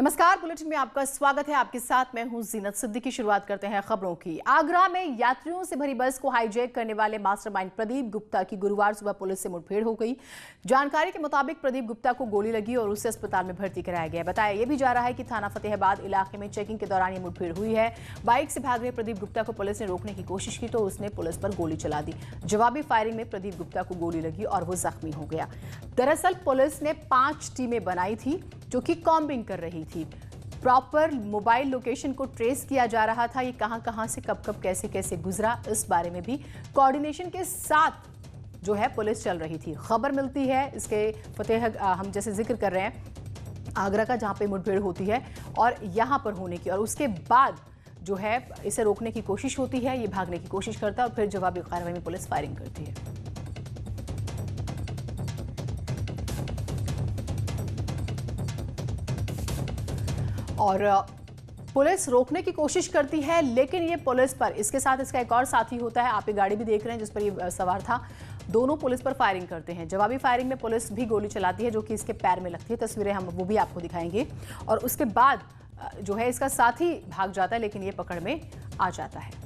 नमस्कार, बुलेटिन में आपका स्वागत है। आपके साथ मैं हूं जीनत सिद्दीकी। शुरुआत करते हैं खबरों की। आगरा में यात्रियों से भरी बस को हाईजैक करने वाले मास्टरमाइंड प्रदीप गुप्ता की गुरुवार सुबह पुलिस से मुठभेड़ हो गई। जानकारी के मुताबिक प्रदीप गुप्ता को गोली लगी और उसे अस्पताल में भर्ती कराया गया। बताया यह भी जा रहा है कि थाना फतेहाबाद इलाके में चेकिंग के दौरान ये मुठभेड़ हुई है। बाइक से भाग रहे प्रदीप गुप्ता को पुलिस ने रोकने की कोशिश की तो उसने पुलिस पर गोली चला दी। जवाबी फायरिंग में प्रदीप गुप्ता को गोली लगी और वो जख्मी हो गया। दरअसल पुलिस ने 5 टीमें बनाई थी जो कि कॉम्बिंग कर रही थी। प्रॉपर मोबाइल लोकेशन को ट्रेस किया जा रहा था। ये कहां से कब कैसे कैसे गुजरा, इस बारे में भी कोऑर्डिनेशन के साथ जो है पुलिस चल रही थी। खबर मिलती है इसके हम जैसे जिक्र कर रहे हैं आगरा का, जहां पे मुठभेड़ होती है और यहां पर होने की, और उसके बाद जो है इसे रोकने की कोशिश होती है। ये भागने की कोशिश करता है और फिर जवाबी कार्रवाई में पुलिस फायरिंग करती है। और पुलिस रोकने की कोशिश करती है, लेकिन ये पुलिस पर, इसके साथ इसका एक और साथी होता है। आप ये गाड़ी भी देख रहे हैं जिस पर ये सवार था। दोनों पुलिस पर फायरिंग करते हैं। जवाबी फायरिंग में पुलिस भी गोली चलाती है जो कि इसके पैर में लगती है। तस्वीरें हम वो भी आपको दिखाएंगे। और उसके बाद जो है इसका साथी भाग जाता है, लेकिन ये पकड़ में आ जाता है।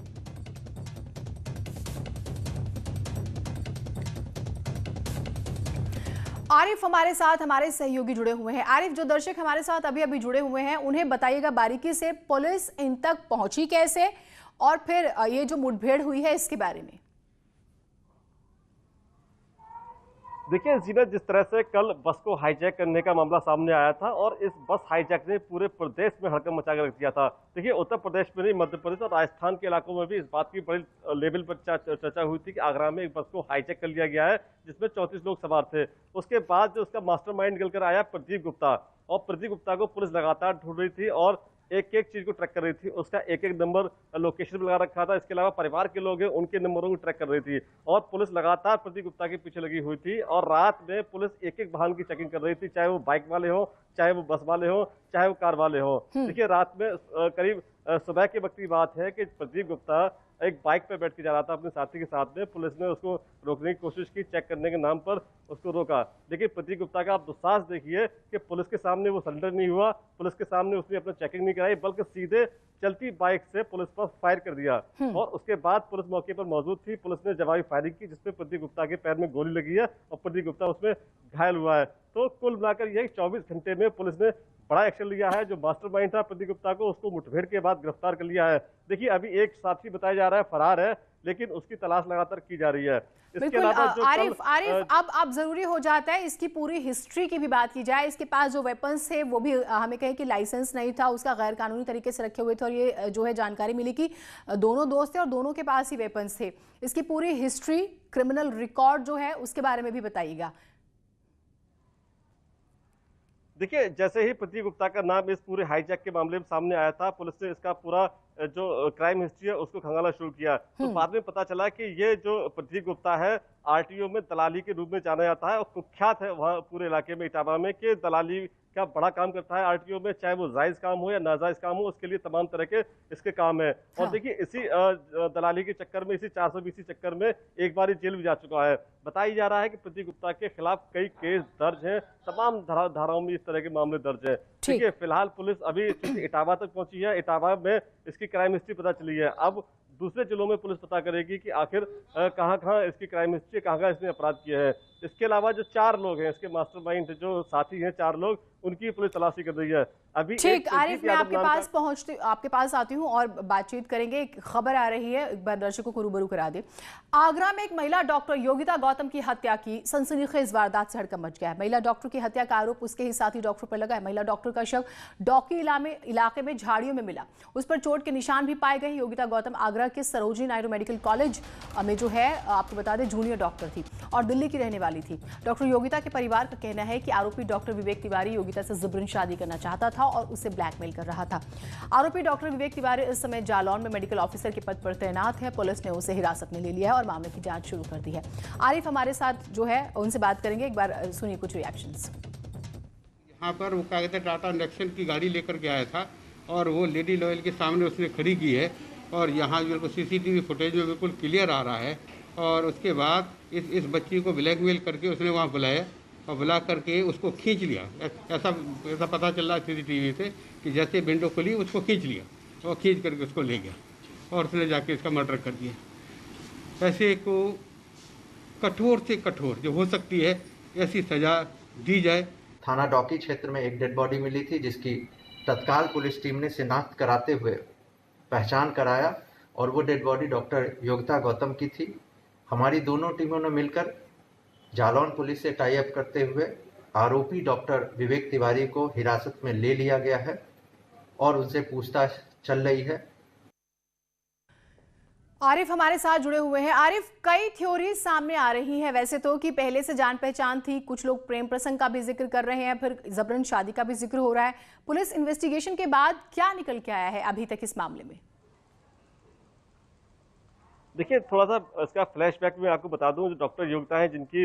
आरिफ हमारे साथ, हमारे सहयोगी जुड़े हुए हैं। आरिफ, जो दर्शक हमारे साथ अभी अभी जुड़े हुए हैं उन्हें बताइएगा बारीकी से, पुलिस इन तक पहुंची कैसे और फिर ये जो मुठभेड़ हुई है इसके बारे में। देखिए जीनत, जिस तरह से कल बस को हाईजैक करने का मामला सामने आया था और इस बस हाईजैक ने पूरे प्रदेश में हड़कंप मचा कर रख दिया था। देखिए, उत्तर प्रदेश में नहीं, मध्य प्रदेश और राजस्थान के इलाकों में भी इस बात की बड़ी लेवल पर चर्चा हुई थी कि आगरा में एक बस को हाईजैक कर लिया गया है जिसमें 34 लोग सवार थे। उसके बाद जो उसका मास्टरमाइंड निकल कर आया प्रदीप गुप्ता, और प्रदीप गुप्ता को पुलिस लगातार ढूंढ रही थी और एक एक चीज को ट्रैक कर रही थी। उसका एक एक नंबर लोकेशन पर लगा रखा था। इसके अलावा परिवार के लोग हैं, उनके नंबरों को ट्रैक कर रही थी और पुलिस लगातार प्रदीप गुप्ता के पीछे लगी हुई थी। और रात में पुलिस एक एक वाहन की चेकिंग कर रही थी, चाहे वो बाइक वाले हो, चाहे वो बस वाले हो, चाहे वो कार वाले हो। देखिए, रात में करीब सुबह के वक्त की बात है कि प्रदीप गुप्ता एक बाइक पर बैठ के जा रहा था अपने साथी के साथ में। पुलिस ने उसको रोकने की कोशिश की, चेक करने के नाम पर उसको रोका। देखिए, प्रदीप गुप्ता का आप दुस्साहस देखिए कि पुलिस के सामने वो सरेंडर नहीं हुआ, पुलिस के सामने उसने अपना चेकिंग नहीं कराई, बल्कि सीधे चलती बाइक से पुलिस पर फायर कर दिया। और उसके बाद पुलिस मौके पर मौजूद थी। पुलिस ने जवाबी फायरिंग की जिसमें प्रदीप गुप्ता के पैर में गोली लगी है और प्रदीप गुप्ता उसमें घायल हुआ है। तो कुल मिलाकर यह 24 घंटे में पुलिस ने बड़ा एक्शन लिया है। जो मास्टरमाइंड था प्रदीप गुप्ता को, उसको मुठभेड़ के बाद गिरफ्तार कर लिया है। देखिए, अभी एक साथी बताया जा रहा है फरार है, लेकिन उसकी तलाश लगातार की जा रही है। इसके अलावा जो आरिफ अब जरूरी हो जाता है इसकी पूरी हिस्ट्री की भी बात की जाए। इसके पास जो वेपन्स थे वो भी हमें कहे कि लाइसेंस नहीं था, उसका गैर कानूनी तरीके से रखे हुए थे। और ये जो है जानकारी मिली कि दोनों दोस्त थे और दोनों के पास ही वेपन्स थे। इसकी पूरी हिस्ट्री, क्रिमिनल रिकॉर्ड जो है उसके बारे में भी बताइएगा। देखिए, जैसे ही प्रदीप गुप्ता का नाम इस पूरे हाईजैक के मामले में सामने आया था, पुलिस ने इसका पूरा जो क्राइम हिस्ट्री है उसको खंगालना शुरू किया। तो बाद में पता चला कि ये जो प्रदीप गुप्ता है आरटीओ में दलाली के रूप में जाना जाता है और कुख्यात है वहाँ पूरे इलाके में, इटावा में, कि दलाली का बड़ा काम करता है आरटीओ में। चाहे वो जायज काम हो या नाजायज काम हो, उसके लिए तमाम तरह के इसके काम है। और देखिए, इसी दलाली के चक्कर में, इसी 420 चक्कर में एक बार जेल भी जा चुका है। बताया जा रहा है कि प्रदीप गुप्ता के खिलाफ कई केस दर्ज हैं, तमाम धाराओं में इस तरह के मामले दर्ज हैं। देखिए, फिलहाल पुलिस अभी इटावा तक पहुंची है। इटावा में इसकी क्राइम हिस्ट्री पता चली है। अब दूसरे जिलों में पुलिस पता करेगी कि आखिर कहां इसकी क्राइम हिस्ट्री, कहां इसने अपराध किए हैं। इसके अलावा जो 4 लोग हैं, इसके मास्टरमाइंड जो साथी हैं 4 लोग, उनकी पुलिस तलाशी कर रही है। अभी ठीक, आरिफ मैं आपके पास आती हूँ और बातचीत करेंगे। एक खबर आ रही है, एक बार दर्शकों को रूबरू करा दे। आगरा में एक महिला डॉक्टर योगिता गौतम की हत्या की सनसनीखेज वारदात से हड़कंप मच गया है। महिला डॉक्टर की हत्या का आरोप उसके ही साथी डॉक्टर पर लगा है। महिला डॉक्टर का शव डॉकी इलाके में झाड़ियों में मिला, उस पर चोट के निशान भी पाए गए। योगिता गौतम आगरा के सरोजिनी नायडू मेडिकल कॉलेज में जो है आपको बता दें जूनियर डॉक्टर थी और दिल्ली की रहने वाली थी। डॉक्टर योगिता के परिवार का कहना है कि आरोपी डॉक्टर विवेक तिवारी योगिता से जबरन शादी करना चाहता था और उसे ब्लैकमेल कर रहा था। आरोपी डॉक्टर विवेक तिवारी इस समय जालौन में मेडिकल ऑफिसर के पद पर तैनात है। पुलिस ने उसे हिरासत में ले लिया है और मामले की जांच शुरू कर दी है। आरिफ हमारे साथ जो है उनसे बात करेंगे, एक बार सुनिए कुछ रिएक्शंस। यहाँ पर वो क्या कहते हैं टाटा नेक्सन की गाड़ी लेकर के आया था और वो लेडी लॉयल के सामने उसने खड़ी की है और यहाँ बिल्कुल सीसीटीवी फुटेज में बिल्कुल क्लियर आ रहा है। और उसके बाद इस बच्ची को ब्लैकमेल करके उसने वहाँ बुलाया और बुला करके उसको खींच लिया। ऐसा ऐसा पता चल रहा है CCTV से कि जैसे विंडो खुली उसको खींच लिया और खींच करके उसको ले गया और उसने जाके इसका मर्डर कर दिया। ऐसे को कठोर से कठोर जो हो सकती है ऐसी सज़ा दी जाए। थाना डॉकी क्षेत्र में एक डेड बॉडी मिली थी, जिसकी तत्काल पुलिस टीम ने शिनाख्त कराते हुए पहचान कराया और वो dead body doctor Yogita Gautam की थी। हमारी दोनों टीमों ने मिलकर जालौन पुलिस से टाई अप करते हुए आरोपी डॉक्टर विवेक तिवारी को हिरासत में ले लिया गया है और उनसे पूछताछ चल रही है। आरिफ हमारे साथ जुड़े हुए हैं। आरिफ, कई थ्योरी सामने आ रही हैं वैसे तो कि पहले से जान पहचान थी, कुछ लोग प्रेम प्रसंग का भी जिक्र कर रहे हैं, फिर जबरन शादी का भी जिक्र हो रहा है। पुलिस इन्वेस्टिगेशन के बाद क्या निकल के आया है अभी तक इस मामले में? देखिए, थोड़ा सा इसका फ्लैशबैक में आपको बता दूं, जो डॉक्टर योगिता हैं जिनकी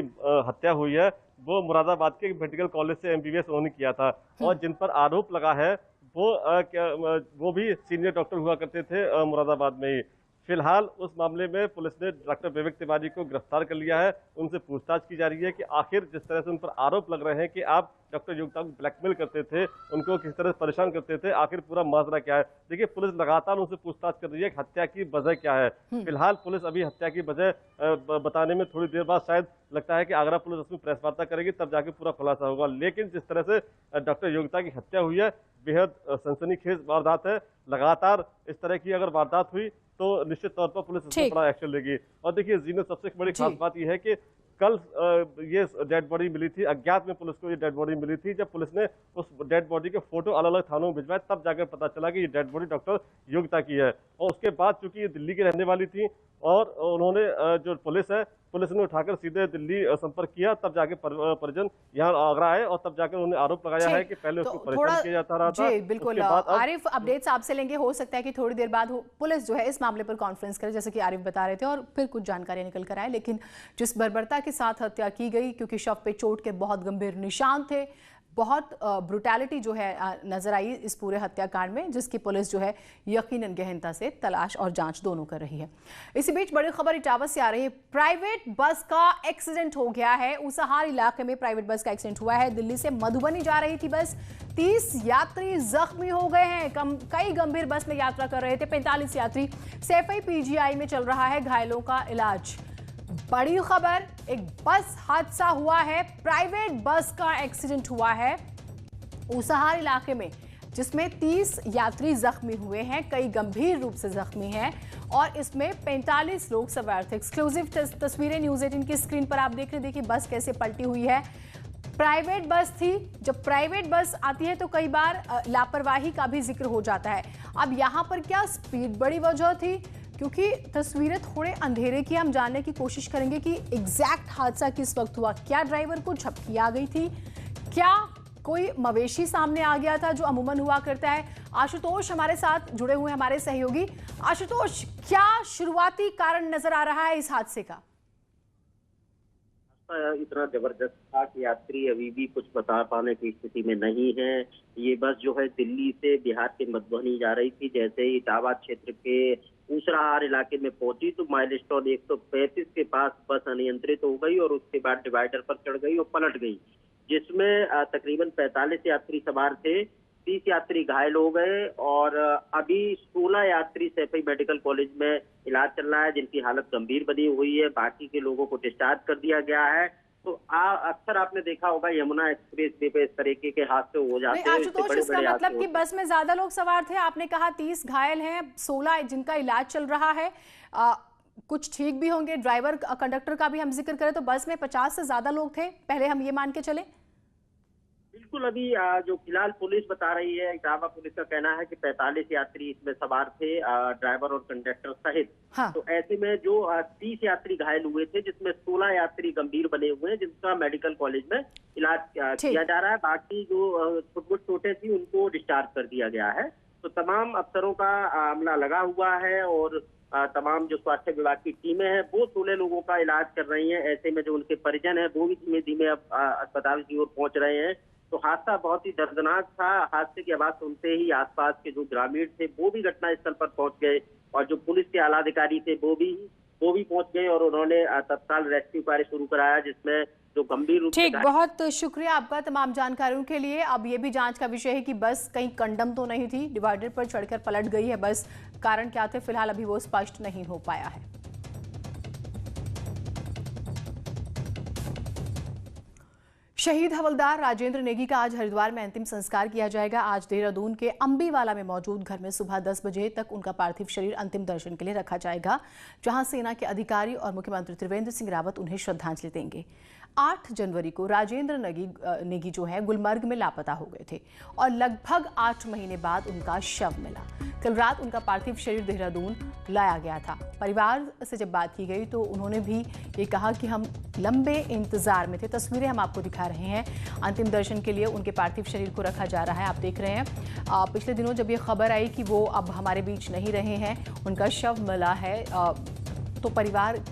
हत्या हुई है वो मुरादाबाद के मेडिकल कॉलेज से MBBS उन्होंने किया था और जिन पर आरोप लगा है वो भी सीनियर डॉक्टर हुआ करते थे मुरादाबाद में ही। फिलहाल उस मामले में पुलिस ने डॉक्टर विवेक तिवारी को गिरफ्तार कर लिया है। उनसे पूछताछ की जा रही है कि आखिर जिस तरह से उन पर आरोप लग रहे हैं कि आप डॉक्टर योगिता को ब्लैकमेल करते थे, उनको किस तरह से परेशान करते थे, आखिर पूरा माजरा क्या है। देखिए, पुलिस लगातार उनसे पूछताछ कर रही है कि हत्या की वजह क्या है। फिलहाल पुलिस अभी हत्या की वजह बताने में थोड़ी देर बाद शायद लगता है कि आगरा पुलिस उसमें प्रेस वार्ता करेगी, तब जाके पूरा खुलासा होगा। लेकिन जिस तरह से डॉक्टर योगिता की हत्या हुई है, बेहद सनसनीखेज वारदात है। लगातार इस तरह की अगर वारदात हुई तो निश्चित तौर पर पुलिस इसमें बड़ा एक्शन लेगी। और देखिए जीनत, सबसे बड़ी खास बात यह है कि कल ये डेड बॉडी मिली थी, अज्ञात में पुलिस को ये डेड बॉडी मिली थी। जब पुलिस ने उस डेड बॉडी के फोटो अलग अलग थानों में भिजवाए, तब जाकर पता चला कि ये डेड बॉडी डॉक्टर योगिता की है। और उसके बाद चूंकि ये दिल्ली की रहने वाली थी और उन्होंने जो पुलिस ने उठाकर सीधे दिल्ली संपर्क किया, तब जाके परिजन यहाँ आगरा आए और तब जाकर उन्होंने आरोप लगाया है कि पहले उसको परेशान किया जाता रहा था। जी बिल्कुल आरिफ, अपडेट्स आपसे लेंगे। हो सकता है कि थोड़ी देर बाद पुलिस जो है इस मामले पर कॉन्फ्रेंस करे, जैसे कि आरिफ बता रहे थे, और फिर कुछ जानकारी निकल कर आए। लेकिन जिस बर्बरता के साथ हत्या की गई, क्योंकि शव पे चोट के बहुत गंभीर निशान थे, बहुत ब्रुटैलिटी जो है नजर आई इस पूरे हत्याकांड में, जिसकी पुलिस जो है यकीनन गहनता से तलाश और जांच दोनों कर रही है। इसी बीच बड़ी खबर इटावा से आ रही है। प्राइवेट बस का एक्सीडेंट हो गया है। उसाहार इलाके में प्राइवेट बस का एक्सीडेंट हुआ है। दिल्ली से मधुबनी जा रही थी बस, 30 यात्री जख्मी हो गए हैं। कई गंभीर बस में यात्रा कर रहे थे 45 यात्री। सैफई PGI में चल रहा है घायलों का इलाज। बड़ी खबर, एक बस हादसा हुआ है, प्राइवेट बस का एक्सीडेंट हुआ है उसाहार इलाके में, जिसमें 30 यात्री जख्मी हुए हैं, कई गंभीर रूप से जख्मी हैं और इसमें 45 लोग सवार थे। एक्सक्लूसिव तस्वीरें न्यूज़ 18 की स्क्रीन पर आप देख रहे हैं। देखिए बस कैसे पलटी हुई है। प्राइवेट बस थी। जब प्राइवेट बस आती है तो कई बार लापरवाही का भी जिक्र हो जाता है। अब यहां पर क्या स्पीड बड़ी वजह थी? क्योंकि तस्वीरें थोड़े अंधेरे की, हम जानने की कोशिश करेंगे कि एग्जैक्ट हादसा किस वक्त हुआ। क्या ड्राइवर को झपकी आ गई थी? क्या कोई मवेशी सामने आ गया था, जो अमूमन हुआ करता है? आशुतोष हमारे साथ जुड़े हुए हैं, हमारे सहयोगी। आशुतोष, क्या शुरुआती कारण नजर आ रहा है इस हादसे का? इतना जबरदस्त था कि यात्री अभी भी कुछ बता पाने की स्थिति में नहीं है। ये बस जो है दिल्ली से बिहार के मधुबनी जा रही थी। जैसे ही इटावा क्षेत्र के ऊसराहार इलाके में पहुंची तो माइलस्टोन 135 के पास बस अनियंत्रित हो गई और उसके बाद डिवाइडर पर चढ़ गई और पलट गई, जिसमें तकरीबन 45 यात्री सवार थे। 30 यात्री घायल हो गए और अभी 16 यात्री सैफई मेडिकल कॉलेज में इलाज चल रहा है, जिनकी हालत गंभीर बनी हुई है। बाकी के लोगों को डिस्चार्ज कर दिया गया है। तो अक्सर आपने देखा होगा यमुना एक्सप्रेस वे पे इस तरीके के हादसे हो जाते हैं। आशुतोष, इसका मतलब कि बस में ज्यादा लोग सवार थे। आपने कहा 30 घायल हैं, 16 जिनका इलाज चल रहा है। कुछ ठीक भी होंगे। ड्राइवर कंडक्टर का भी हम जिक्र करें तो बस में 50 से ज्यादा लोग थे, पहले हम ये मान के चले। बिल्कुल, अभी जो फिलहाल पुलिस बता रही है, इटावा पुलिस का कहना है कि 45 यात्री इसमें सवार थे, ड्राइवर और कंडक्टर सहित। हाँ। तो ऐसे में जो 30 यात्री घायल हुए थे, जिसमें 16 यात्री गंभीर बने हुए हैं, जिनका मेडिकल कॉलेज में इलाज किया जा रहा है। बाकी जो छोट चोटें थी उनको डिस्चार्ज कर दिया गया है। तो तमाम अफसरों का अमला लगा हुआ है और तमाम जो स्वास्थ्य विभाग की टीमें हैं वो 16 लोगों का इलाज कर रही हैं। ऐसे में जो उनके परिजन हैं वो भी धीमे धीमे अब अस्पताल की ओर पहुंच रहे हैं। तो हादसा बहुत ही दर्दनाक था। हादसे की आवाज सुनते ही आसपास के जो ग्रामीण थे वो भी घटनास्थल पर पहुंच गए और जो पुलिस के आला अधिकारी थे वो भी पहुंच गए और उन्होंने तत्काल रेस्क्यू कार्य शुरू कराया, जिसमें जो गंभीर रूप से ठीक, बहुत शुक्रिया आपका तमाम जानकारियों के लिए। अब ये भी जांच का विषय है कि बस कहीं कंडम तो नहीं थी, डिवाइडर पर चढ़कर पलट गई है बस, कारण क्या थे फिलहाल अभी वो स्पष्ट नहीं हो पाया है। शहीद हवलदार राजेंद्र नेगी का आज हरिद्वार में अंतिम संस्कार किया जाएगा। आज देहरादून के अंबीवाला में मौजूद घर में सुबह 10 बजे तक उनका पार्थिव शरीर अंतिम दर्शन के लिए रखा जाएगा, जहां सेना के अधिकारी और मुख्यमंत्री त्रिवेंद्र सिंह रावत उन्हें श्रद्धांजलि देंगे। 8 जनवरी को राजेंद्र नेगी जो है गुलमर्ग में लापता हो गए थे और लगभग 8 महीने बाद उनका शव मिला। कल रात उनका पार्थिव शरीर देहरादून लाया गया था। परिवार से जब बात की गई तो उन्होंने भी ये कहा कि हम लंबे इंतजार में थे। तस्वीरें हम आपको दिखा रहे हैं। अंतिम दर्शन के लिए उनके पार्थिव शरीर को रखा जा रहा है। आप देख रहे हैं पिछले दिनों जब ये खबर आई कि वो अब हमारे बीच नहीं रहे हैं, उनका शव मिला है, तो परिवार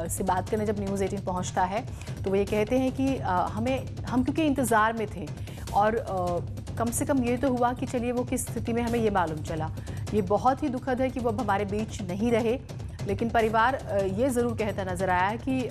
से बात करने जब न्यूज़ 18 पहुंचता है तो वो ये कहते हैं कि हम क्योंकि इंतज़ार में थे और कम से कम ये तो हुआ कि चलिए वो किस स्थिति में हमें ये मालूम चला। ये बहुत ही दुखद है कि वो अब हमारे बीच नहीं रहे, लेकिन परिवार ये ज़रूर कहता नज़र आया कि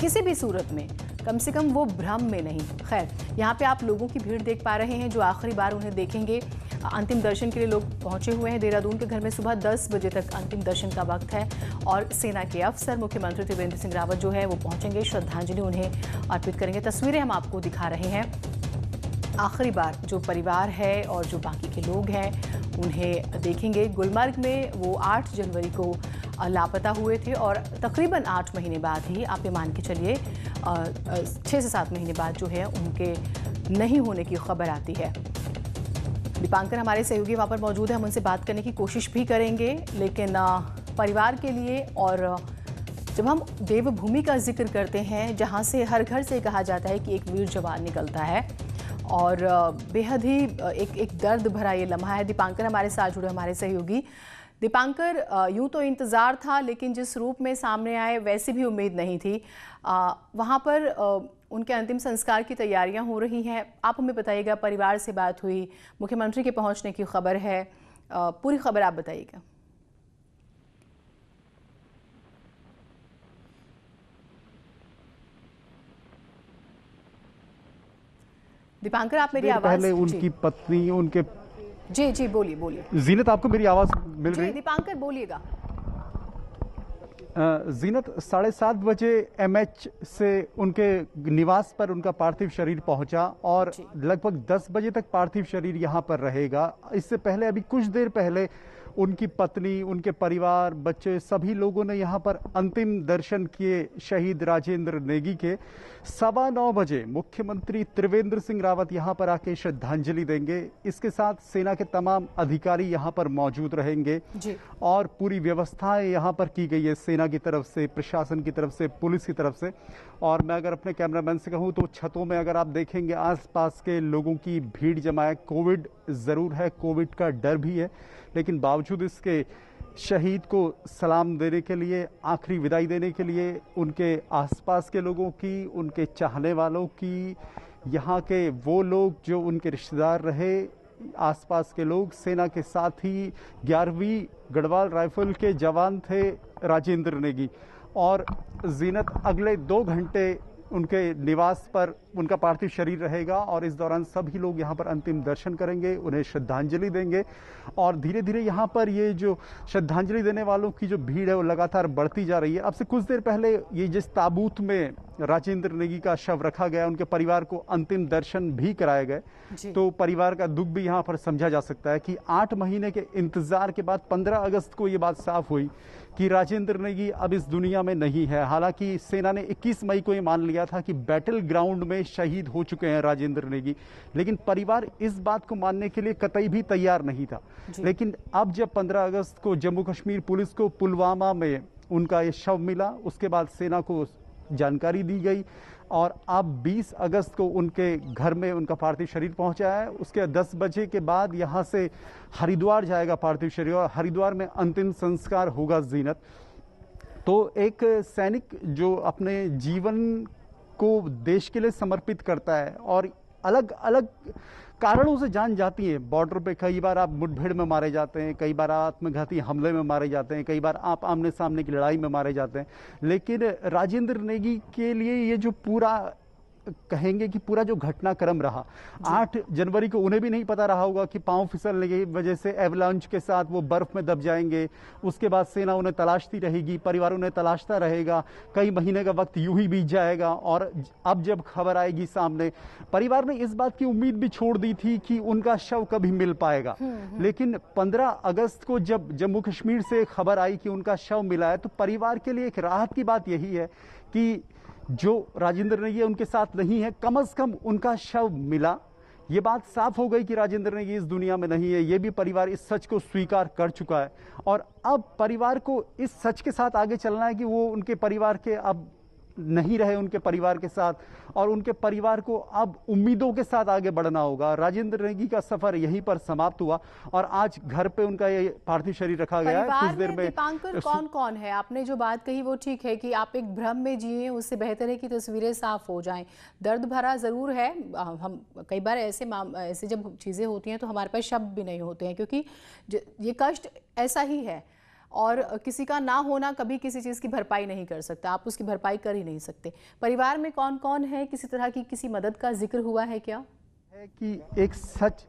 किसी भी सूरत में कम से कम वो भ्रम में नहीं। खैर, यहाँ पे आप लोगों की भीड़ देख पा रहे हैं जो आखिरी बार उन्हें देखेंगे। अंतिम दर्शन के लिए लोग पहुंचे हुए हैं देहरादून के घर में। सुबह 10 बजे तक अंतिम दर्शन का वक्त है और सेना के अफसर मुख्यमंत्री त्रिवेंद्र सिंह रावत जो है वो पहुंचेंगे, श्रद्धांजलि उन्हें अर्पित करेंगे। तस्वीरें हम आपको दिखा रहे हैं। आखिरी बार जो परिवार है और जो बाकी के लोग हैं उन्हें देखेंगे। गुलमर्ग में वो 8 जनवरी को लापता हुए थे और तकरीबन 8 महीने बाद ही, आप ये मान के चलिए 6 से 7 महीने बाद जो है उनके नहीं होने की खबर आती है। दीपांकर हमारे सहयोगी वहाँ पर मौजूद है, हम उनसे बात करने की कोशिश भी करेंगे, लेकिन परिवार के लिए और जब हम देवभूमि का जिक्र करते हैं जहाँ से हर घर से कहा जाता है कि एक वीर जवान निकलता है और बेहद ही एक दर्द भरा ये लम्हा है। दीपांकर हमारे साथ जुड़े, हमारे सहयोगी। दीपांकर, यूं तो इंतज़ार था लेकिन जिस रूप में सामने आए वैसी भी उम्मीद नहीं थी। वहाँ पर उनके अंतिम संस्कार की तैयारियां हो रही हैं। आप हमें बताइएगा, परिवार से बात हुई, मुख्यमंत्री के पहुंचने की खबर है, पूरी खबर आप बताइएगा। दीपांकर, आप मेरी आवाज पहले उनकी पत्नी उनके जी बोलिए। जीनत, आपको मेरी आवाज मिल रही है? दीपांकर बोलिएगा। जीनत, 7:30 बजे MH से उनके निवास पर उनका पार्थिव शरीर पहुंचा और लगभग 10 बजे तक पार्थिव शरीर यहां पर रहेगा। इससे पहले अभी कुछ देर पहले उनकी पत्नी, उनके परिवार, बच्चे, सभी लोगों ने यहाँ पर अंतिम दर्शन किए शहीद राजेंद्र नेगी के। 9:15 बजे मुख्यमंत्री त्रिवेंद्र सिंह रावत यहाँ पर आके श्रद्धांजलि देंगे। इसके साथ सेना के तमाम अधिकारी यहाँ पर मौजूद रहेंगे और पूरी व्यवस्थाएं यहाँ पर की गई है सेना की तरफ से, प्रशासन की तरफ से, पुलिस की तरफ से। और मैं अगर अपने कैमरामैन से कहूँ तो छतों में अगर आप देखेंगे आसपास के लोगों की भीड़ जमा है। कोविड ज़रूर है, कोविड का डर भी है, लेकिन बावजूद इसके शहीद को सलाम देने के लिए, आखिरी विदाई देने के लिए उनके आसपास के लोगों की, उनके चाहने वालों की, यहाँ के वो लोग जो उनके रिश्तेदार रहे, आसपास के लोग, सेना के साथ ही 11वीं गढ़वाल राइफल के जवान थे राजेंद्र नेगी। और जीनत, अगले 2 घंटे उनके निवास पर उनका पार्थिव शरीर रहेगा और इस दौरान सभी लोग यहाँ पर अंतिम दर्शन करेंगे, उन्हें श्रद्धांजलि देंगे। और धीरे धीरे यहाँ पर ये जो श्रद्धांजलि देने वालों की जो भीड़ है वो लगातार बढ़ती जा रही है। अब से कुछ देर पहले ये जिस ताबूत में राजेंद्र नेगी का शव रखा गया, उनके परिवार को अंतिम दर्शन भी कराए गए, तो परिवार का दुख भी यहाँ पर समझा जा सकता है कि 8 महीने के इंतजार के बाद 15 अगस्त को ये बात साफ हुई कि राजेंद्र नेगी अब इस दुनिया में नहीं है। हालांकि सेना ने 21 मई को ये मान लिया था कि बैटल ग्राउंड में शहीद हो चुके हैं राजेंद्र नेगी, लेकिन परिवार इस बात को मानने के लिए कतई भी तैयार नहीं था। लेकिन अब जब 15 अगस्त को जम्मू कश्मीर पुलिस को पुलवामा में उनका ये शव मिला, उसके बाद सेना को जानकारी दी गई और अब 20 अगस्त को उनके घर में उनका पार्थिव शरीर पहुंचा है। उसके 10 बजे के बाद यहां से हरिद्वार जाएगा पार्थिव शरीर और हरिद्वार में अंतिम संस्कार होगा। जीनत, तो एक सैनिक जो अपने जीवन को देश के लिए समर्पित करता है और अलग अलग कारणों से जान जाती है। बॉर्डर पे कई बार आप मुठभेड़ में मारे जाते हैं, कई बार आत्मघाती हमले में मारे जाते हैं, कई बार आप आमने सामने की लड़ाई में मारे जाते हैं। लेकिन राजेंद्र नेगी के लिए ये जो पूरा कहेंगे कि पूरा जो घटनाक्रम रहा, 8 जनवरी को उन्हें भी नहीं पता रहा होगा कि पांव फिसलने की वजह से एवलांच के साथ वो बर्फ में दब जाएंगे। उसके बाद सेना उन्हें तलाशती रहेगी, परिवार उन्हें तलाशता रहेगा, कई महीने का वक्त यूं ही बीत जाएगा। और अब जब खबर आएगी सामने, परिवार ने इस बात की उम्मीद भी छोड़ दी थी कि उनका शव कभी मिल पाएगा। लेकिन 15 अगस्त को जब जम्मू कश्मीर से खबर आई कि उनका शव मिला है, तो परिवार के लिए एक राहत की बात यही है कि जो राजेंद्र नेगी उनके साथ नहीं है, कम से कम उनका शव मिला। ये बात साफ हो गई कि राजेंद्र नेगी इस दुनिया में नहीं है। ये भी परिवार इस सच को स्वीकार कर चुका है और अब परिवार को इस सच के साथ आगे चलना है कि वो उनके परिवार के अब नहीं रहे उनके परिवार के साथ, और उनके परिवार को अब उम्मीदों के साथ आगे बढ़ना होगा। राजेंद्र नेगी का सफर यहीं पर समाप्त हुआ और आज घर पे उनका ये पार्थिव शरीर रखा गया है। कुछ देर में दीपांकर कौन कौन है? आपने जो बात कही वो ठीक है कि आप एक भ्रम में जिए, उससे बेहतर है कि तस्वीरें साफ हो जाएं। दर्द भरा जरूर है। हम कई बार ऐसे जब चीजें होती हैं तो हमारे पास शब्द भी नहीं होते हैं, क्योंकि ये कष्ट ऐसा ही है और किसी का ना होना कभी किसी चीज़ की भरपाई नहीं कर सकता। आप उसकी भरपाई कर ही नहीं सकते। परिवार में कौन कौन है? किसी तरह की किसी मदद का जिक्र हुआ है क्या? है कि एक सच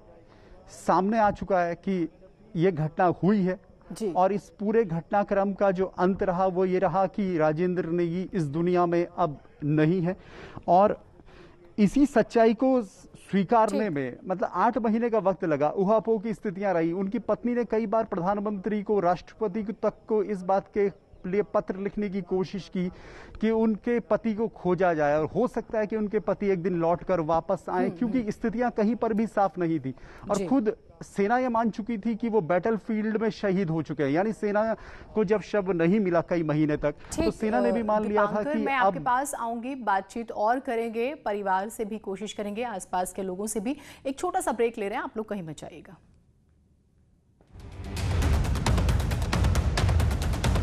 सामने आ चुका है कि ये घटना हुई है जी। और इस पूरे घटनाक्रम का जो अंत रहा वो ये रहा कि राजेंद्र नेगी इस दुनिया में अब नहीं है। और इसी सच्चाई को स्वीकारने में मतलब 8 महीने का वक्त लगा। उहापोह की स्थितियां रही। उनकी पत्नी ने कई बार प्रधानमंत्री को, राष्ट्रपति तक को इस बात के लिए पत्र लिखने की कोशिश की कि उनके पति को खोजा जाए और हो सकता है कि उनके पति एक दिन लौटकर वापस आए, क्योंकि स्थितियां कहीं पर भी साफ नहीं थी। और खुद सेना ये मान चुकी थी कि वो बैटलफील्ड में शहीद हो चुके हैं। यानी सेना को जब शव नहीं मिला कई महीने तक, तो सेना ने भी मान लिया था कि मैं आपके पास आऊंगी, बातचीत और करेंगे, परिवार से भी कोशिश करेंगे, आसपास के लोगों से भी। एक छोटा सा ब्रेक ले रहे हैं, आप लोग कहीं मत जाइएगा।